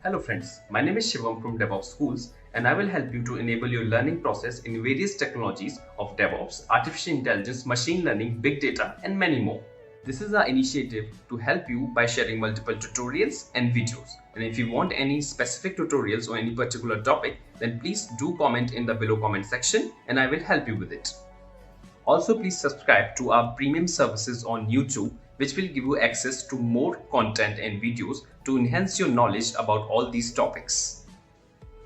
Hello friends, my name is Shivam from DevOps Schools and I will help you to enable your learning process in various technologies of DevOps, artificial intelligence, machine learning, big data and many more. This is our initiative to help you by sharing multiple tutorials and videos. And if you want any specific tutorials or any particular topic, then please do comment in the below comment section and I will help you with it. Also, please subscribe to our premium services on YouTube, which will give you access to more content and videos to enhance your knowledge about all these topics.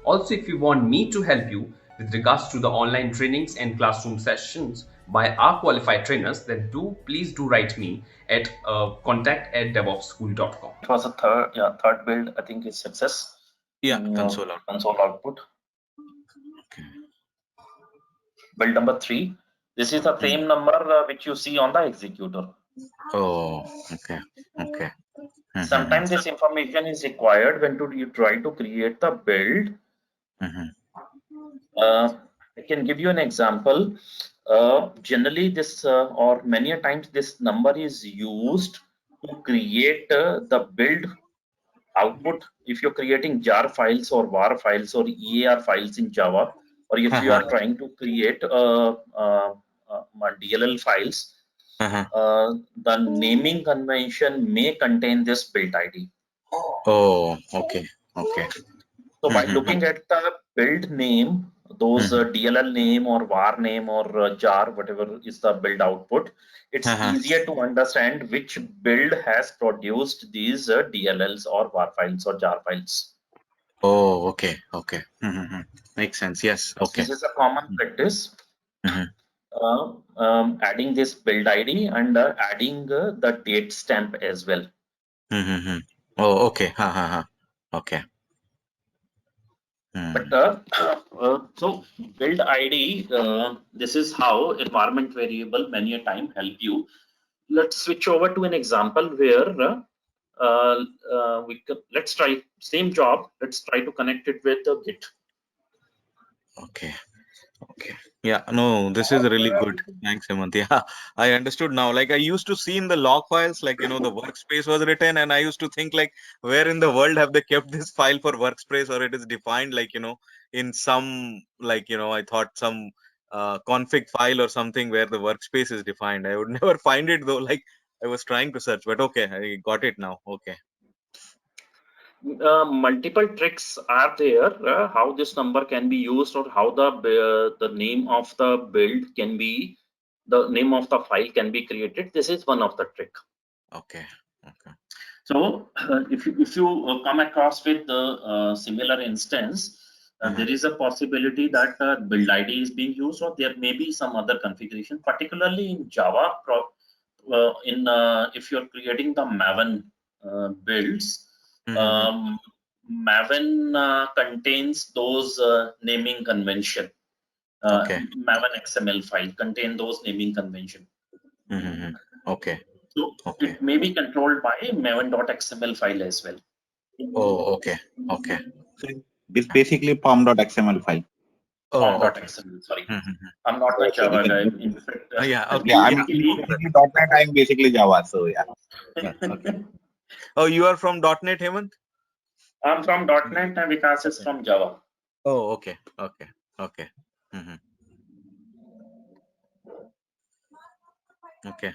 Also, if you want me to help you with regards to the online trainings and classroom sessions by our qualified trainers, then please do write me at contact@devopsschool.com. It was a third build. I think is success. Yeah, console output. Okay. Build number 3. This is the same number which you see on the executor. Oh, okay. Okay. Sometimes this information is required when you try to create the build. I can give you an example. Generally, this or many a times this number is used to create the build output. If you're creating jar files or var files or EAR files in Java, or if you are trying to create DLL files, the naming convention may contain this build ID. Oh, okay. Okay. So by looking at the build name, those DLL name or var name or jar, whatever is the build output, it's easier to understand which build has produced these DLLs or var files or jar files. Oh, okay. Okay. Makes sense. Yes. Okay. This is a common practice. Adding this build ID and adding the date stamp as well. Oh, okay. Okay. But so build ID, this is how environment variable many a time help you. Let's switch over to an example where let's try same job. Let's try to connect it with the Git. Okay. Okay. Yeah, no, this is really good. Thanks, Hemant. Yeah, I understood now. Like I used to see in the log files, like, the workspace was written, and I used to think like, where in the world have they kept this file for workspace, or it is defined like, in some, like, I thought some config file or something where the workspace is defined. I would never find it though. Like I was trying to search, but okay, I got it now. Okay. Multiple tricks are there how this number can be used or how the name of the build can be, the name of the file can be created. This is one of the trick. Okay. Okay. So if you come across with the similar instance, there is a possibility that build ID is being used, or there may be some other configuration, particularly in Java. If you're creating the Maven builds, Maven contains those naming convention. Maven XML file contain those naming convention. Okay. So it may be controlled by maven.xml file as well. Oh, okay. Okay. It's basically pom.xml file. Pom.xml, sorry. I'm not a Java guy. In fact, yeah. Okay. Yeah, I'm .NET. I'm basically Java. So yeah. Okay. Oh, you are from .NET, Hemant? I'm from .NET and Vikas is from Java. Oh, okay. Okay. Okay. Okay.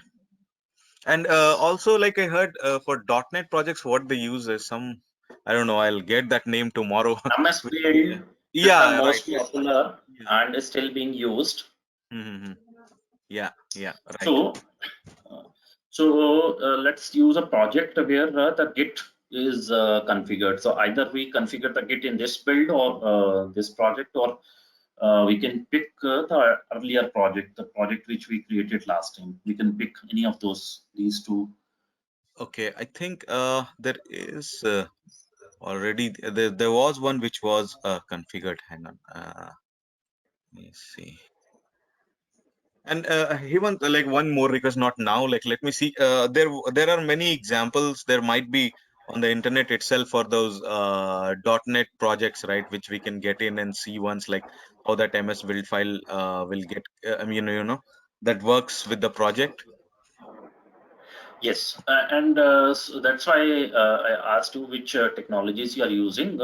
And also, like I heard for .NET projects, what they use is some, I don't know, I'll get that name tomorrow. MS Build is the most popular and is still being used. Yeah, yeah, right. So let's use a project where the Git is configured. So either we configure the Git in this build or this project, or we can pick the earlier project, the project which we created last time. We can pick any of these two. Okay, I think there is already there was one which was configured. Hang on, let me see. And Hemant, like one more request, not now. Like let me see. There are many examples. There might be on the internet itself for those .NET projects, right? Which we can get in and see once, like how that MS build file will get. I mean, that works with the project. Yes, so that's why I asked you which technologies you are using.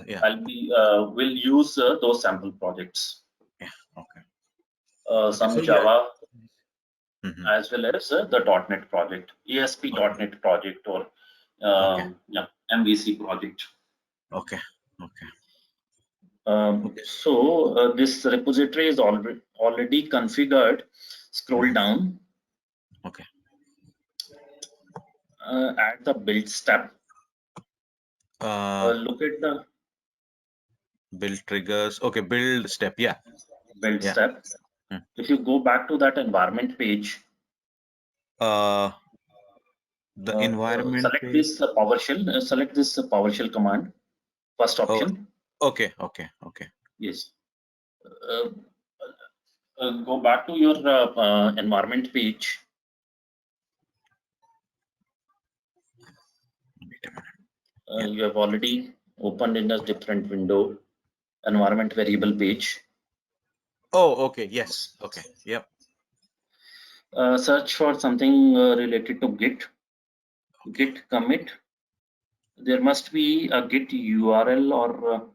Yeah. Will use those sample projects. Yeah. Okay. Some So Java yeah. as well as the .NET project, ASP.NET project, or Okay. yeah, MVC project. Okay. Okay. So this repository is already configured. Scroll down. Okay. At the builds tab. Look at the build triggers. Okay. Build step. Yeah. build Yeah. step. If you go back to that environment page, The environment select page. this PowerShell. Select this PowerShell command. First option. Okay. Okay. Okay. Yes. Go back to your environment page. Wait a minute. You have already opened in a different window, environment variable page. Oh, okay. Yes. Okay. Yep. Search for something related to Git commit. There must be a Git URL or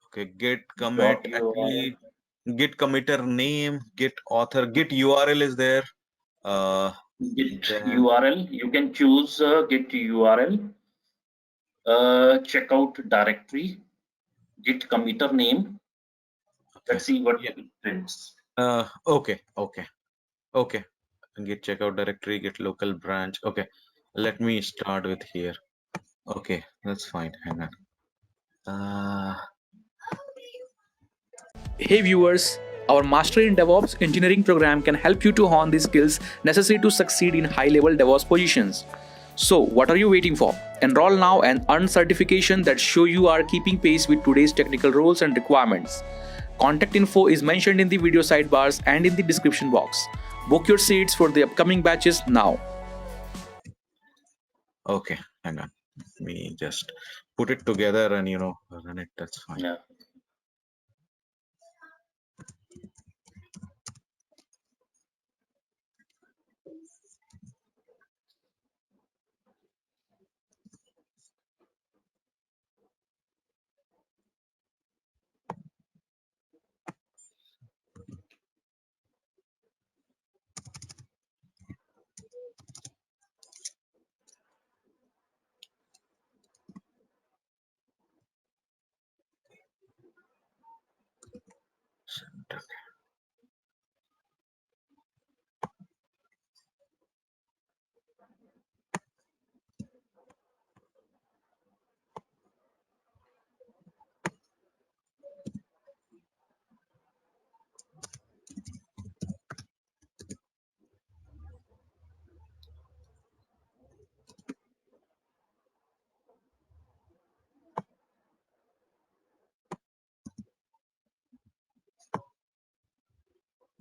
Okay. Git commit. Actually, Git committer name, Git author, Git URL is there. Git Then URL. You can choose Git URL. Checkout directory. Git committer name. Let's see what it prints. Okay. Okay. Okay. Git checkout directory, Git local branch. Okay. Let me start with here. Okay. That's fine. Hang on. Hey viewers, our Mastery in DevOps engineering program can help you to hone the skills necessary to succeed in high-level DevOps positions. So, what are you waiting for? Enroll now and earn certification that show you are keeping pace with today's technical roles and requirements. Contact info is mentioned in the video sidebars and in the description box. Book your seats for the upcoming batches now. Okay, hang on. Let me just put it together and run it. That's fine. Yeah.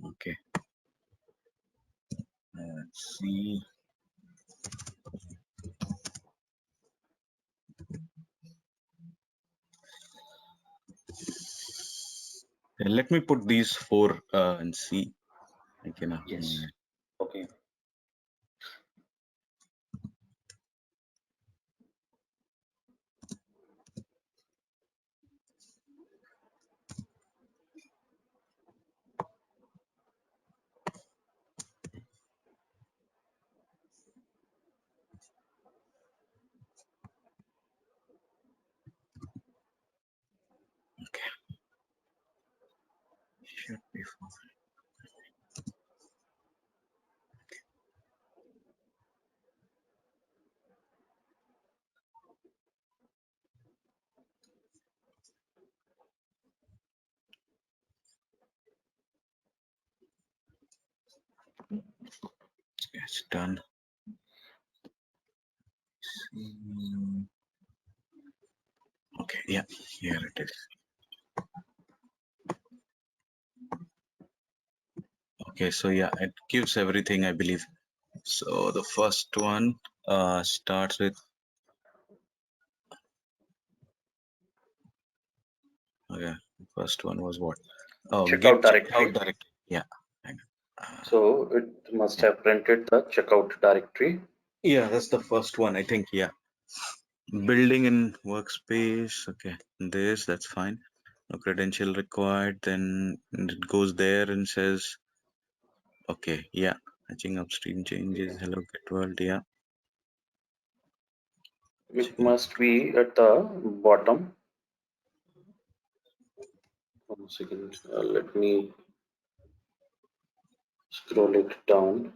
Okay. Let's see. Let me put these four and see. Yes. Okay. Okay. Should be fine. It's done. Okay, yeah, here it is. Okay, so yeah, it gives everything, I believe. So the first one starts with okay. First one was what? Oh, Checkout Git directory. checkout directory. Yeah, So it must have printed the checkout directory. Yeah, that's the first one, I think. Yeah. Building in workspace. Okay. That's fine. No credential required. Then it goes there and says, okay. Yeah. Matching upstream changes. Hello, get world. Yeah. It must be at the bottom. 1 second. Let me scroll it down.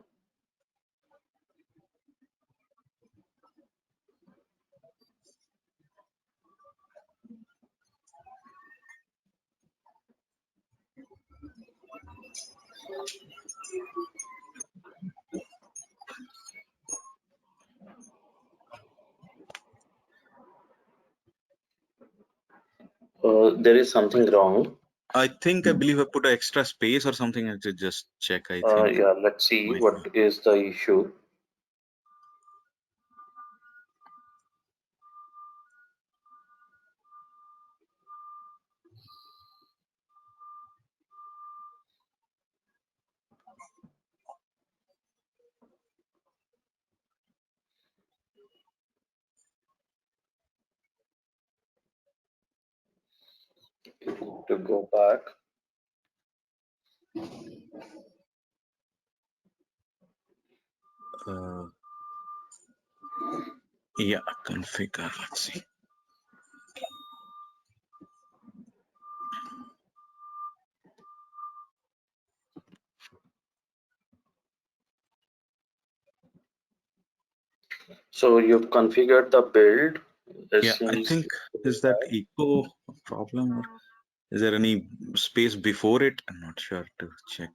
There is something wrong. I believe I put an extra space or something. I have to just check, I think. Yeah, let's see Wait. what is the issue. To go back. Yeah, configure. Let's see. So you've configured the build. Yeah, I think is that echo a problem, or is there any space before it? I'm not sure to check.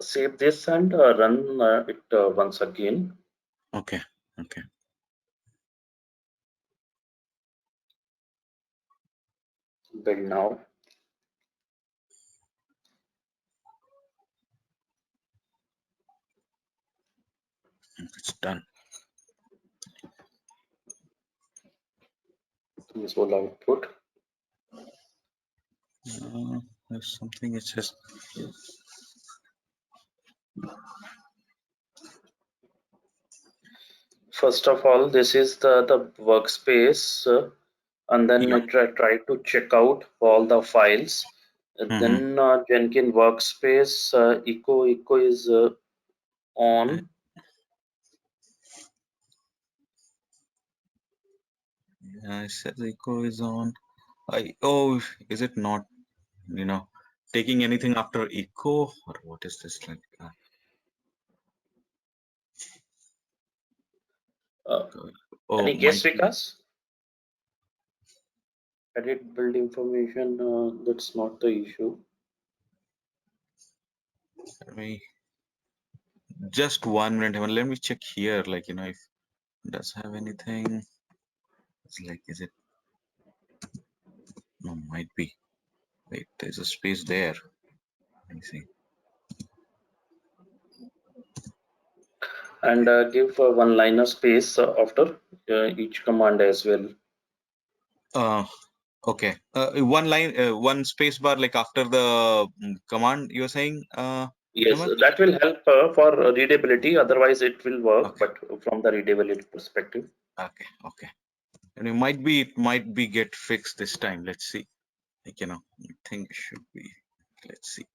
Save this and run it once again. Okay. Okay. Build now. It's done. Console output. There's something it says. First of all, this is the workspace, and then Yeah. I try to check out all the files. Then Jenkins workspace echo is on. Yeah, it says echo is on. Is it not? Taking anything after echo, or what is this like? Any Might guess, be. Vikas? Edit build information. That's not the issue. Just 1 minute. Let me check here. If it does have anything. It's like, is it? No, might be. Wait, there's a space there. Let me see. And give one liner space after each command as well. Okay. One line, one space bar, like after the command you're saying. Yes, Hemant? that will help for readability. Otherwise, it will work. Okay. But from the readability perspective. Okay. Okay. And it might be get fixed this time. Let's see. I think it should be. Let's see.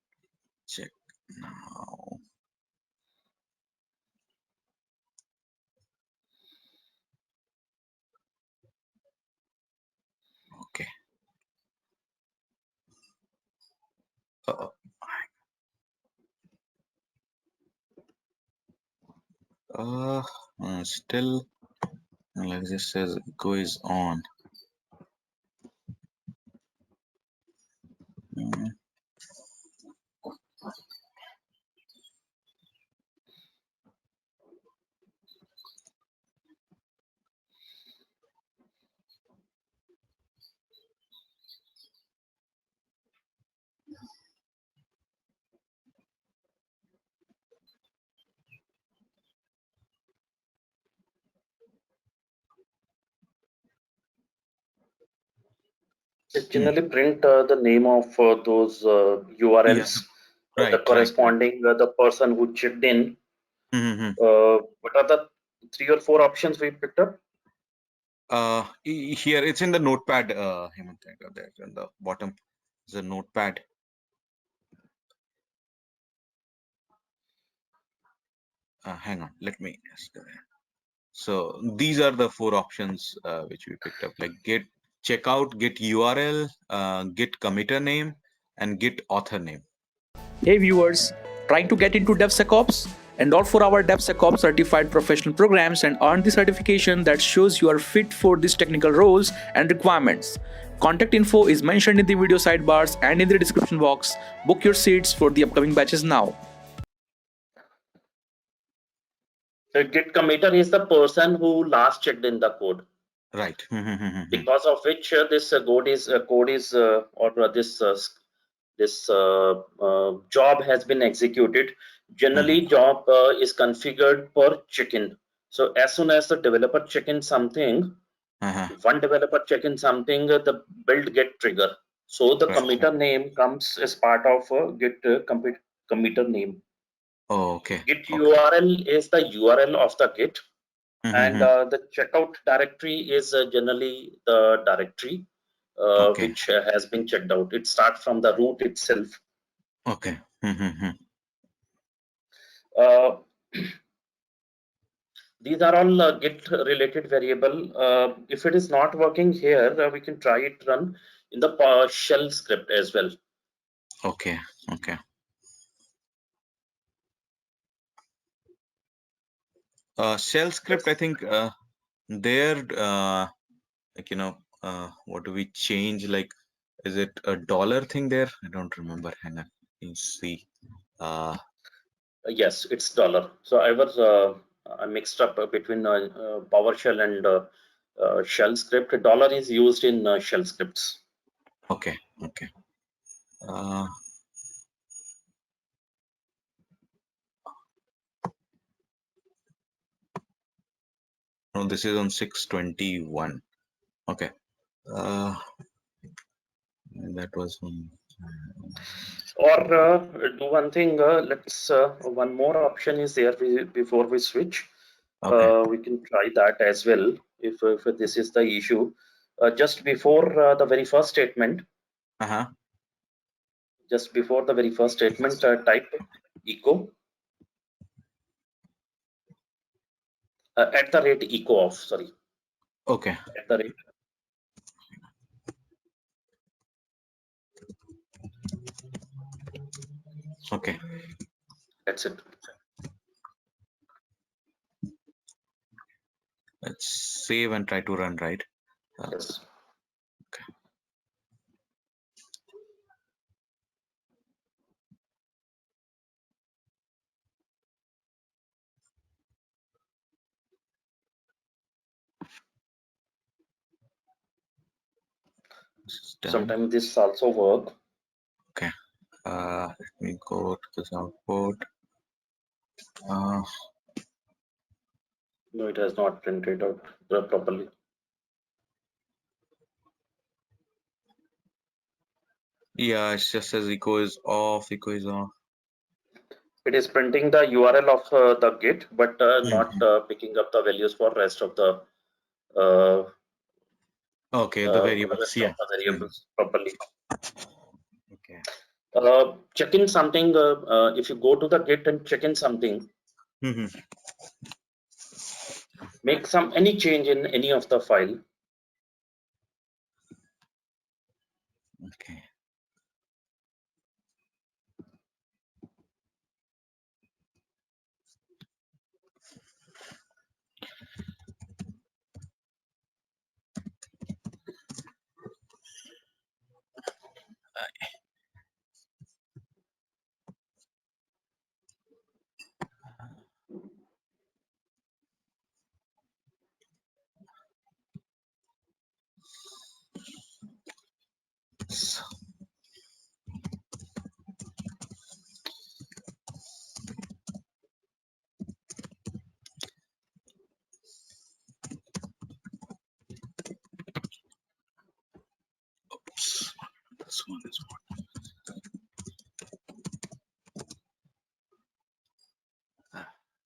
Check now. Okay. Still, like this says, echo is on. It generally print the name of those URLs, the Right. corresponding the person who checked in. What are the 3 or 4 options we picked up? Here it's in the notepad, Hemant, there in the bottom is a notepad. Hang on, let me just so these are the 4 options which we picked up, like get checkout, get URL, get committer name, and get author name. Hey viewers, trying to get into DevSecOps? Enroll for our DevSecOps certified professional programs and earn the certification that shows you are fit for these technical roles and requirements. Contact info is mentioned in the video sidebars and in the description box. Book your seats for the upcoming batches now. The git committer is the person who last checked in the code. Right. Because of which this job has been executed. Generally, job is configured per check-in. So as soon as the developer check-in something, one developer check-in something, the build get trigger. So the committer name comes as part of git committer name. Oh, okay. Git URL is the URL of the git. And the checkout directory is generally the directory which has been checked out. It starts from the root itself. Okay. These are all git related variable. If it is not working here, we can try it run in the shell script as well. Okay. Shell script, I think there, like, what do we change? Like, is it a dollar thing there? I don't remember. Hang on. You see. Yes, it's dollar. So I mixed up between PowerShell and shell script. Dollar is used in shell scripts. Okay. No, this is on 621. Okay. That was on. Or do one thing. Let's one more option is there before we switch. Okay. We can try that as well if this is the issue. Just before the very first statement. Just before the very first statement, type echo at the rate echo off. Sorry. Okay. At the rate. Okay. That's it. Let's save and try to run, right? Yes. Okay. Sometimes this also work. Okay. Let me go to this output. No, it has not printed out properly. Yeah, it just says echo is off. Echo is off. It is printing the URL of the git, but not picking up the values for rest of the okay, the variables. rest Yeah. of the variables properly. Okay. Check in something. If you go to the git and check in something, make any change in any of the file. Okay. Oops. one.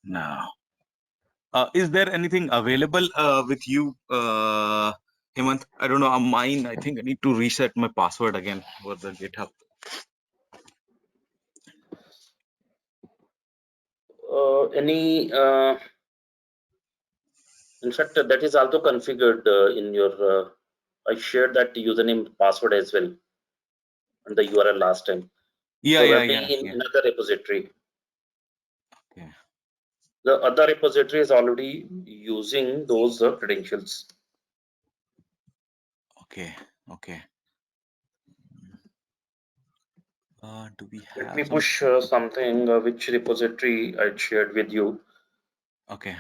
Now, is there anything available with you, Hemant? I don't know. On mine, I think I need to reset my password again for the GitHub. In fact, that is also configured in your. I shared that username password as well, and the URL last time. Yeah, Probably in another repository. Okay. The other repository is already using those credentials. Okay. Do we have? Let me push something which repository I shared with you. Okay.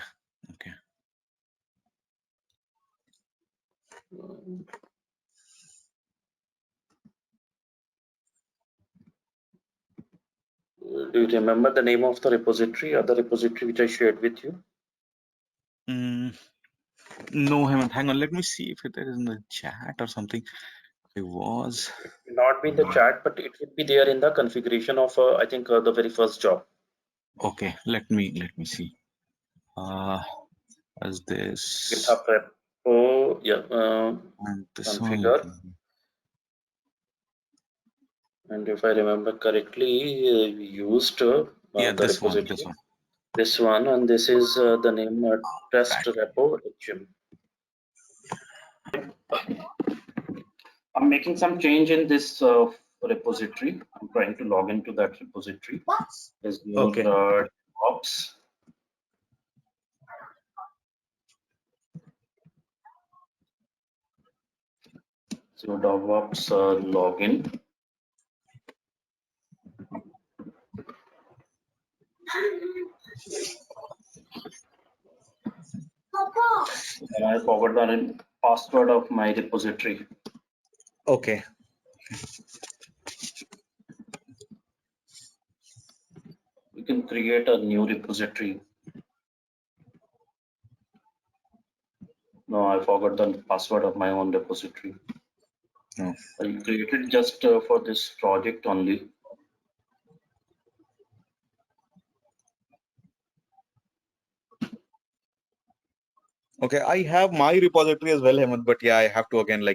Do you remember the name of the repository, other repository which I shared with you? No, hang on. Let me see if it is in the chat or something. It was. It will not be in the chat, but it would be there in the configuration of I think the very first job. Okay, let me see. As this GitHub repo, and this configure. one. And if I remember correctly, we used the this repository. one. This one, and this is the name test repo HM. I'm making some change in this repository. I'm trying to log into that repository. There's your DevOps. So DevOps login. And I forgot the password of my repository. Okay. We can create a new repository. No, I forgot the password of my own repository. No. I created just for this project only. Okay, I have my repository as well, Hemant, but yeah, I have to again,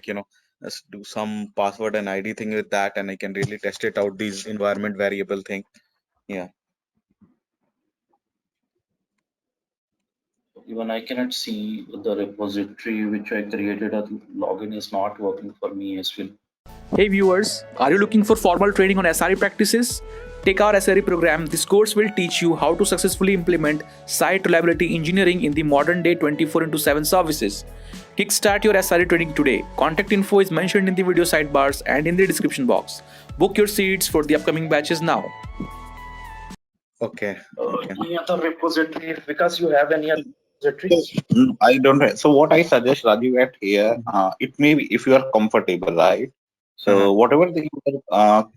just do some password and ID thing with that, and I can really test it out, these environment variable thing. Yeah. Even I cannot see the repository which I created. A login is not working for me as well. Hey viewers, are you looking for formal training on SRE practices? Take our SRE program. This course will teach you how to successfully implement site reliability engineering in the modern day 24/7 services. Kickstart your SRE training today. Contact info is mentioned in the video sidebars and in the description box. Book your seats for the upcoming batches now. Okay. Any other repository? Because you have any other repositories? I don't have. So what I suggest, Raju, at here, it may be if you are comfortable, right? So whatever the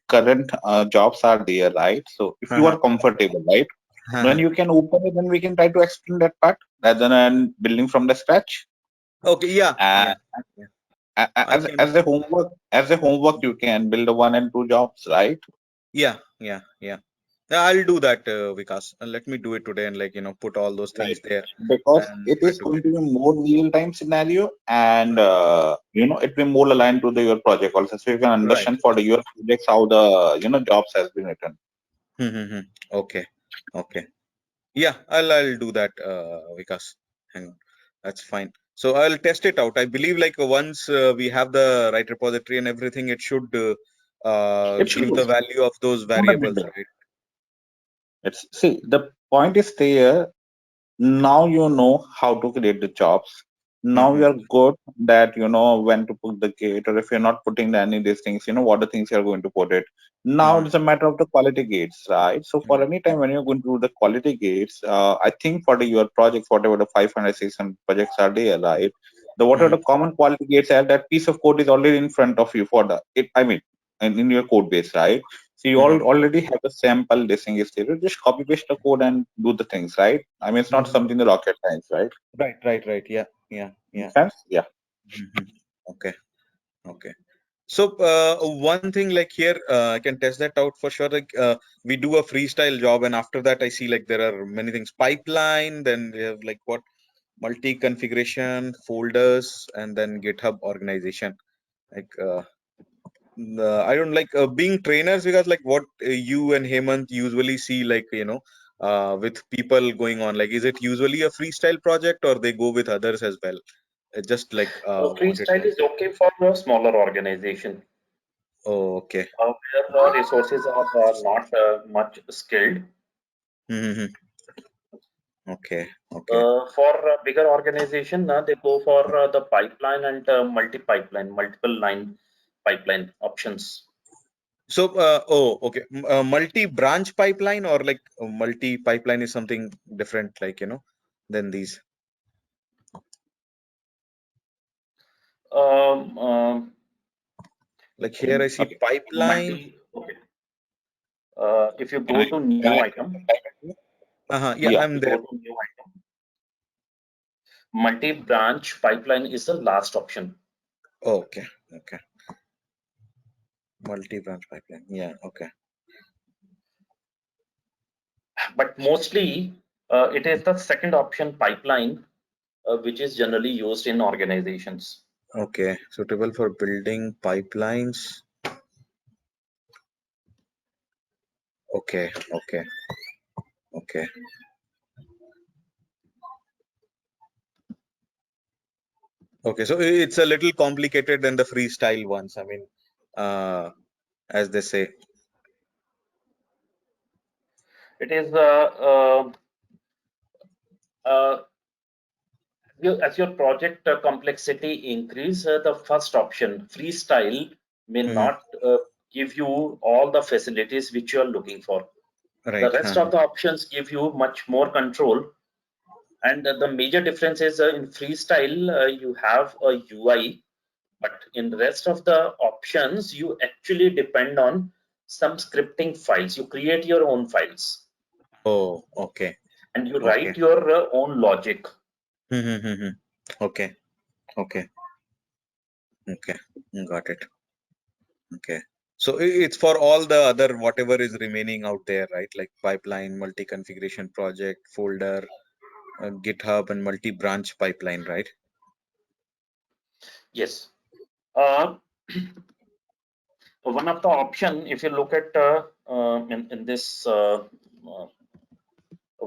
current jobs are there, right? So if you are comfortable, right, then you can open it and we can try to explain that part rather than building from the scratch. Okay. Yeah. As a homework, you can build a 1 and 2 jobs, right? Yeah. I'll do that, Vikas. Let me do it today and put all those things there. Because it is going to be more real-time scenario, and it will be more aligned to your project also, so you can understand for your projects how the jobs has been written. Okay. Yeah, I'll do that, Vikas. Hang on, that's fine. So I'll test it out. I believe once we have the right repository and everything, it should give the value of those variables, right? See, the point is there. Now you know how to create the jobs. Now you are good that when to put the gate, or if you're not putting any of these things, what the things you're going to put it. Now it's a matter of the quality gates, right? So for any time when you're going to do the quality gates, I think for your project, whatever the 500, 600 projects are there, right? Whatever the common quality gates are, that piece of code is already in front of you for in your code base, right? So you already have a sample listing is there. You just copy paste the code and do the things, right? I mean, it's not something the rocket science, right? Right. Yeah. Makes sense? Yeah. Okay. So one thing like here, I can test that out for sure. Like we do a freestyle job, and after that, I see like there are many things. Pipeline, then we have like what multi-configuration, folders, and then GitHub organization. Like I don't like being trainers because like what you and Hemant usually see, like with people going on. Like, is it usually a freestyle project or they go with others as well? Just like wanted Freestyle to. is okay for a smaller organization Oh, okay. where the resources are not much skilled. Mm-hmm. Okay. Okay. For a bigger organization, they go for the pipeline and multi-pipeline, multiple line pipeline options. So, oh, okay. Multi-branch pipeline or like multi-pipeline is something different, like, than these. Like here I see Okay. pipeline. Okay. If you Can go I to new item, Yeah, Yeah. I'm you go there. to new item. Multi-branch pipeline is the last option. Oh, okay. Okay. Multi-branch pipeline. Yeah. Okay. But mostly it is the second option, pipeline, which is generally used in organizations. Okay. Suitable for building pipelines. Okay. Okay. Okay. Okay. So it's a little complicated than the freestyle ones. I mean, as they say. It is as your project complexity increase, the first option, freestyle, may Mhm. not give you all the facilities which you are looking for. The Right. rest of the options give you much more control. And the major difference is in freestyle, you have a UI, but in the rest of the options, you actually depend on some scripting files. You create your own files Oh, okay. and you Okay. write your own logic. Mm-hmm. Okay. Okay. Okay. Got it. Okay. So it's for all the other whatever is remaining out there, right? Like pipeline, multi-configuration project, folder, GitHub, and multi-branch pipeline, right? Yes. Uh, One of the option, if you look at in this,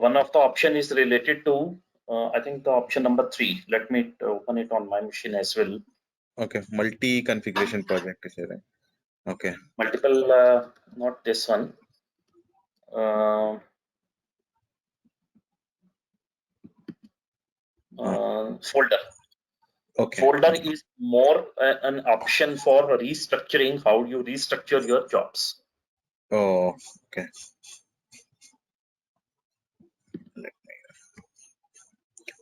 one of the option is related to, I think the option number 3. Let me open it on my machine as well. Okay. Multi-configuration project is there, right? Okay. Multiple, not this one. Folder. Okay. Folder is more an option for restructuring, how you restructure your jobs. Oh, okay.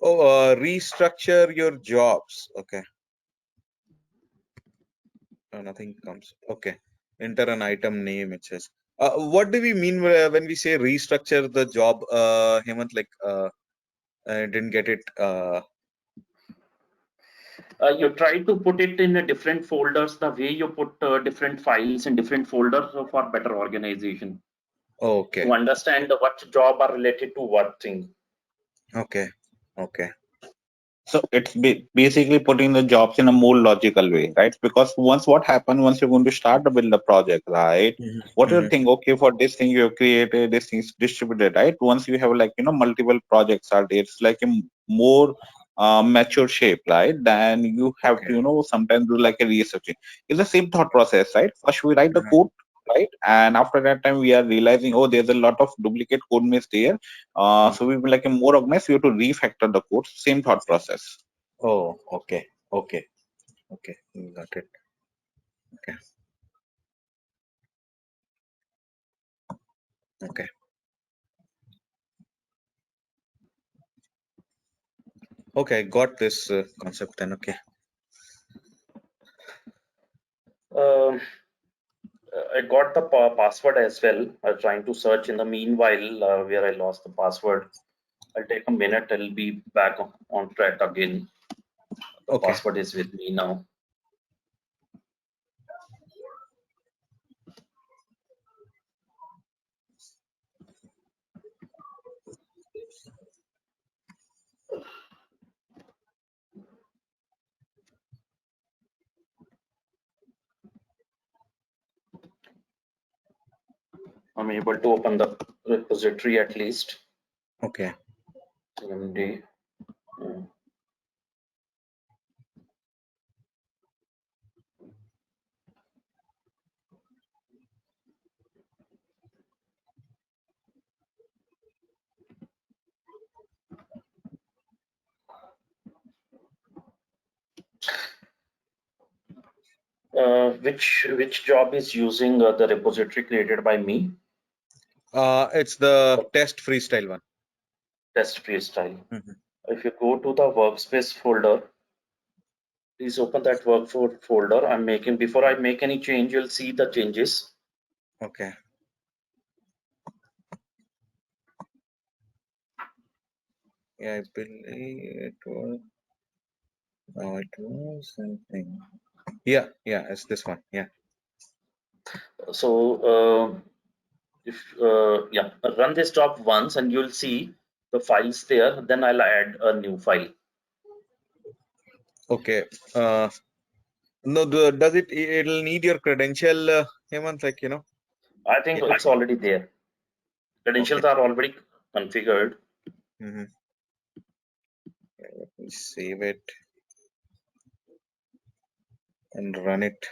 Oh, restructure your jobs. Okay. Nothing comes. Okay. Enter an item name, it says. What do we mean when we say restructure the job, Hemant? Like, I didn't get it. You try to put it in a different folders, the way you put different files in different folders for better organization. Okay. To understand what job are related to what thing. Okay. Okay. So it's basically putting the jobs in a more logical way, right? Because once once you're going to start to build a project, right? What you think, okay, for this thing you have created, this thing's distributed, right? Once you have like, multiple projects are there, it's like a more mature shape, right? Then you have Okay. to, sometimes do like a researching. It's the same thought process, right? First we write the code, right? And after that time we are realizing, oh, there's a lot of duplicate code base there. So we will like a more organized, you have to refactor the code, same thought process. Oh, okay. Okay. Okay. Got it. Okay. Okay. Okay. Got this concept then. Okay. I got the password as well. I'm trying to search in the meanwhile where I lost the password. I'll take a minute. I'll be back on track again. The Okay. password is with me now. I'm able to open the repository at least. Okay. CMD. Which job is using the repository created by me? It's the test freestyle one. Test freestyle. Mhm. If you go to the workspace folder, please open that folder I'm making. Before I make any change, you'll see the changes. Okay. Yeah, I believe it was. No, it was something. Yeah, it's this one. Yeah. So run this job once and you'll see the files there. Then I'll add a new file. Okay. No, does it? It'll need your credential, Hemant, like I think it's already there. Credentials are already configured. Mm-hmm. Let me save it and run it.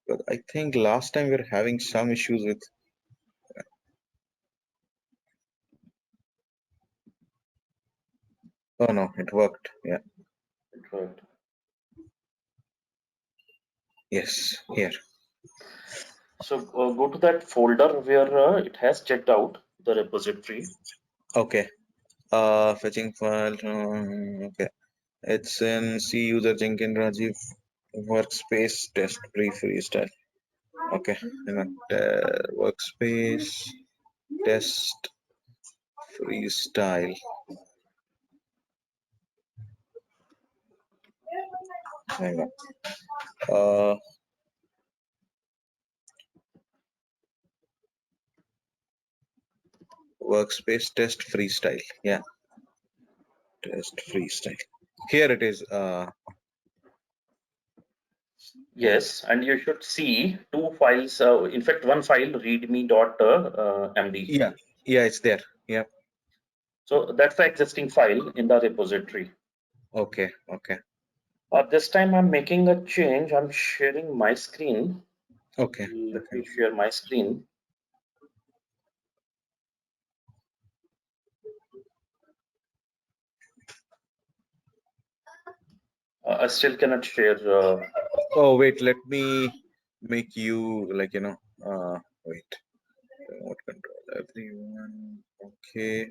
But I think last time we were having some issues with. Oh no, it worked. Yeah. It worked. Yes. Here. So go to that folder where it has checked out the repository. Okay. Fetching file. Okay. It's in C user Jenkins Rajiv workspace test freestyle. Okay. Hang on. Workspace test freestyle. Hang on. Workspace test freestyle. Yeah. Test freestyle. Here it is. Yes, and you should see two files. In fact, one file readme.md. Yeah, it's there. Yeah. So that's the existing file in the repository. Okay. This time I'm making a change. I'm sharing my screen. Okay. Let me share my screen. I still cannot share. Oh wait, let me make you like wait. Remote control everyone. Okay.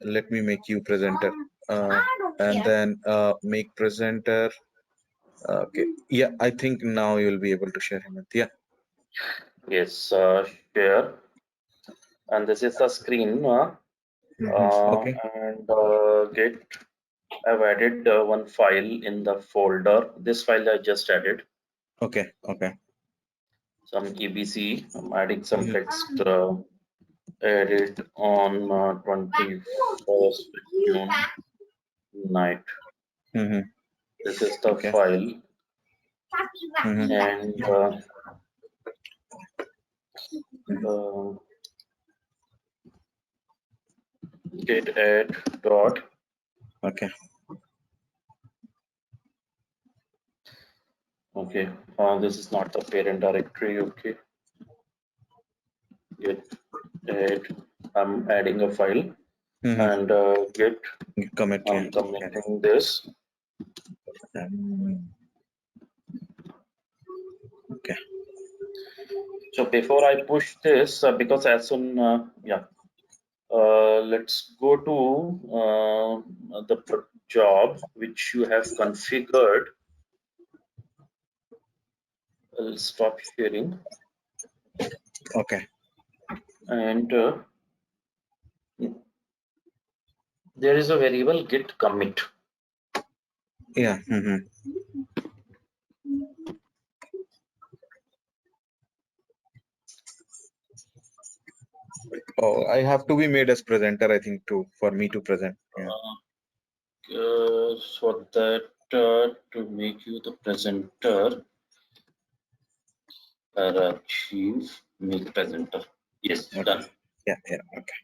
Let me make you presenter. And then make presenter. Okay. Yeah, I think now you'll be able to share him. Yeah. Yes, share. And this is the screen. Okay. And get. I've added one file in the folder. This file I just added. Okay. Some EBC. I'm adding some Mhm. text. Edit on 21st June night. This is the Okay. file. And get add dot. Okay. Okay, this is not the parent directory. Okay, get add. I'm adding a file and get. Commit. I'm committing this. Okay. So before I push this, because as soon let's go to the job which you have configured. I'll stop sharing. Okay. And there is a variable git commit. Yeah. Oh, I have to be made as presenter, I think, too, for me to present. Yeah. For that, to make you the presenter, achieve make presenter. Yes, Okay. done. Yeah, okay.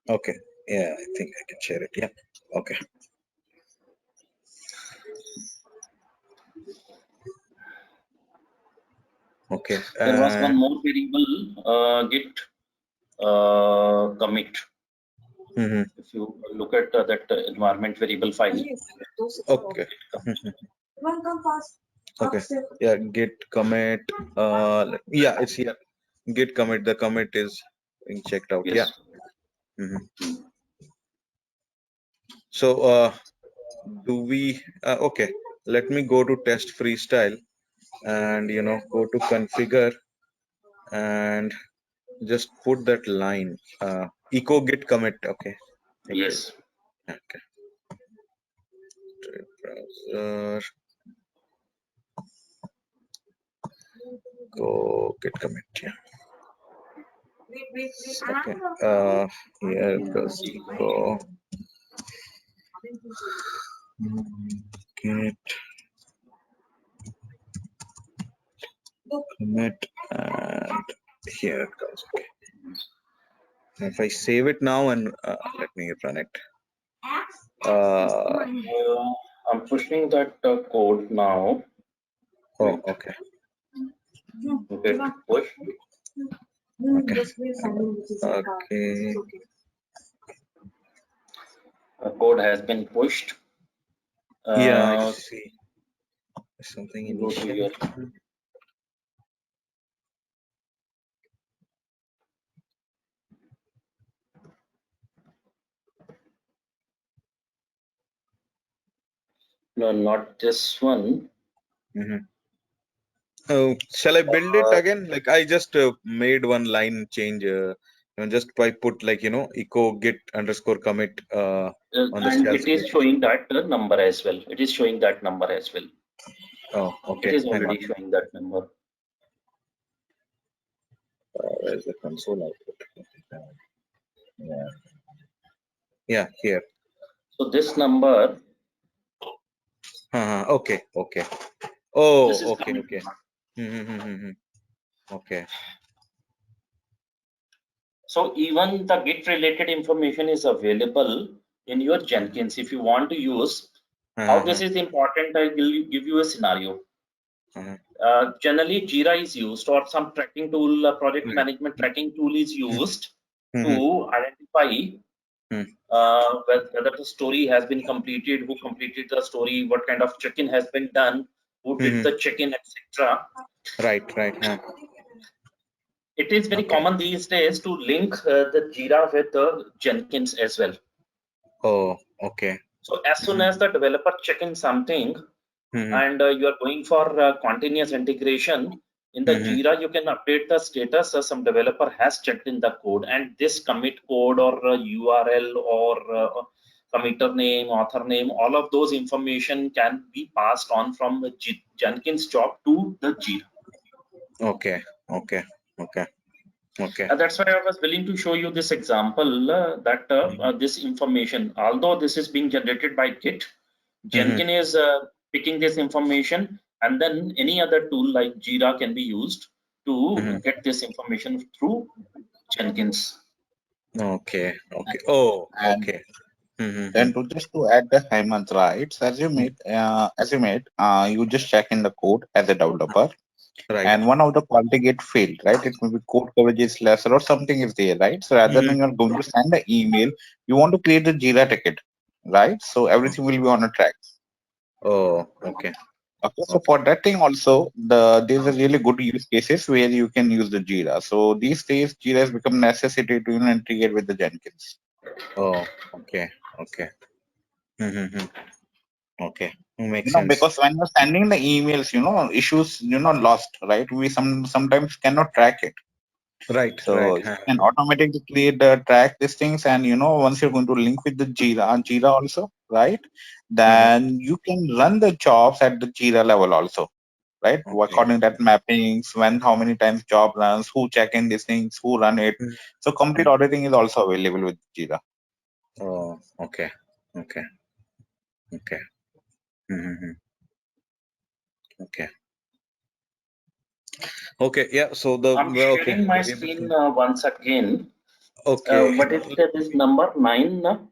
Okay. Yeah, I think I can share it. Yeah. Okay. Okay. There was one more variable, git commit. If you look at that environment variable file. Okay. Okay. Yeah, git commit. Yeah, it's here. Git commit. The commit is being checked out. Yes. Yeah. So do we? Okay. Let me go to test freestyle, and go to configure, and just put that line. Echo git commit. Okay. Yes. Okay. Browser. Go git commit. Yeah. Okay. Here goes echo git commit, and here it goes. Okay. If I save it now and let me run it. I'm pushing that code now. Oh, okay. Git push. Okay. Okay. Code has been pushed. Yeah, I see. Something Go to your. No, not this one. Oh, shall I build it again? Like I just made one line change. Just by put like echo git underscore commit on the and shell it is script. showing that number as well. It is showing that number as well. Oh, okay. It is Hang already on. showing that number. Where's the console output? Yeah. Yeah, here. So this number. Okay. Okay. Oh, This is okay. Okay. Okay. So even the Git related information is available in your Jenkins. If you want to use, how this is important, I will give you a scenario. Generally, Jira is used, or some tracking tool, project management tracking tool is used to identify whether the story has been completed, who completed the story, what kind of check-in has been done, who did the check-in, etc. Right. It is very common these days to link the Jira with the Jenkins as well. Oh, okay. So as soon as the developer check in something and you are going for continuous integration in the Jira, you can update the status. Some developer has checked in the code, and this commit code or URL or committer name, author name, all of those information can be passed on from the Jenkins job to the Jira. Okay. That's why I was willing to show you this example that this information, although this is being generated by Git, Jenkins is picking this information, and then any other tool like Jira can be used to get this information through Jenkins. Okay. Oh, okay. And to add the Hemant, right? So you just check in the code as a developer. Right. And one of the quality gate failed, right? It may be code coverage is lesser or something is there, right? So rather than you're going to send the email, you want to create the Jira ticket, right? So everything will be on a track. Oh, okay. Okay, so for that thing also, there's a really good use cases where you can use the Jira. So these days, Jira has become necessity to integrate with the Jenkins. Oh, okay. Okay, makes sense. Because when you're sending the emails, issues, lost, right? We sometimes cannot track it. Right. So you can automatically create the track these things, and once you're going to link with the Jira also, right? Then you can run the jobs at the Jira level also, right? According to that mappings, how many times job runs, who check in these things, who run it. So complete auditing is also available with Jira. Oh, okay. Okay. Okay, yeah. So the I'm okay. sharing my very screen interesting. once again. Okay. What is this number? 9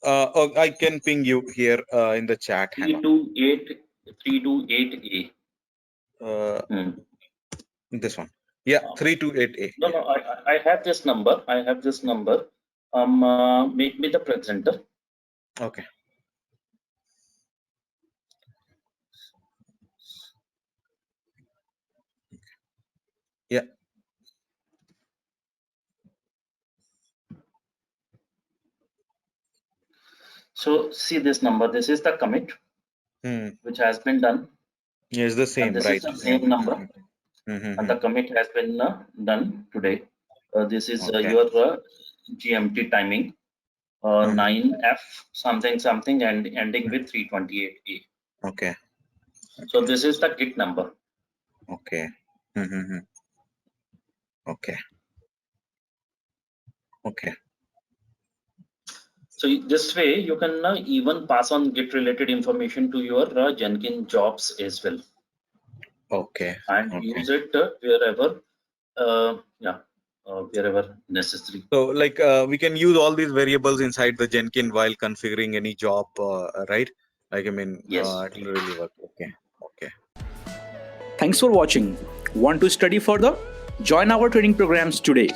Oh, I can ping you here in the chat. Hang on. 328A. This one. Yeah, 328A. No, no, I have this number. I have this number. Make me the presenter. Okay. Yeah. So see this number. This is the commit which has been done. Yeah, it's the same, And this right? is the same number. And the Mm-hmm. commit has been done today. This is Okay. your GMT timing. 9F something something and ending with 328A. Okay. So this is the Git number. Okay. Okay. Okay. So this way you can even pass on Git related information to your Jenkins jobs as well. Okay. And Okay. use it wherever wherever necessary. So like we can use all these variables inside the Jenkins while configuring any job, right? Like I mean, Yes. it will really work. Okay. Okay. Thanks for watching. Want to study further? Join our training programs today.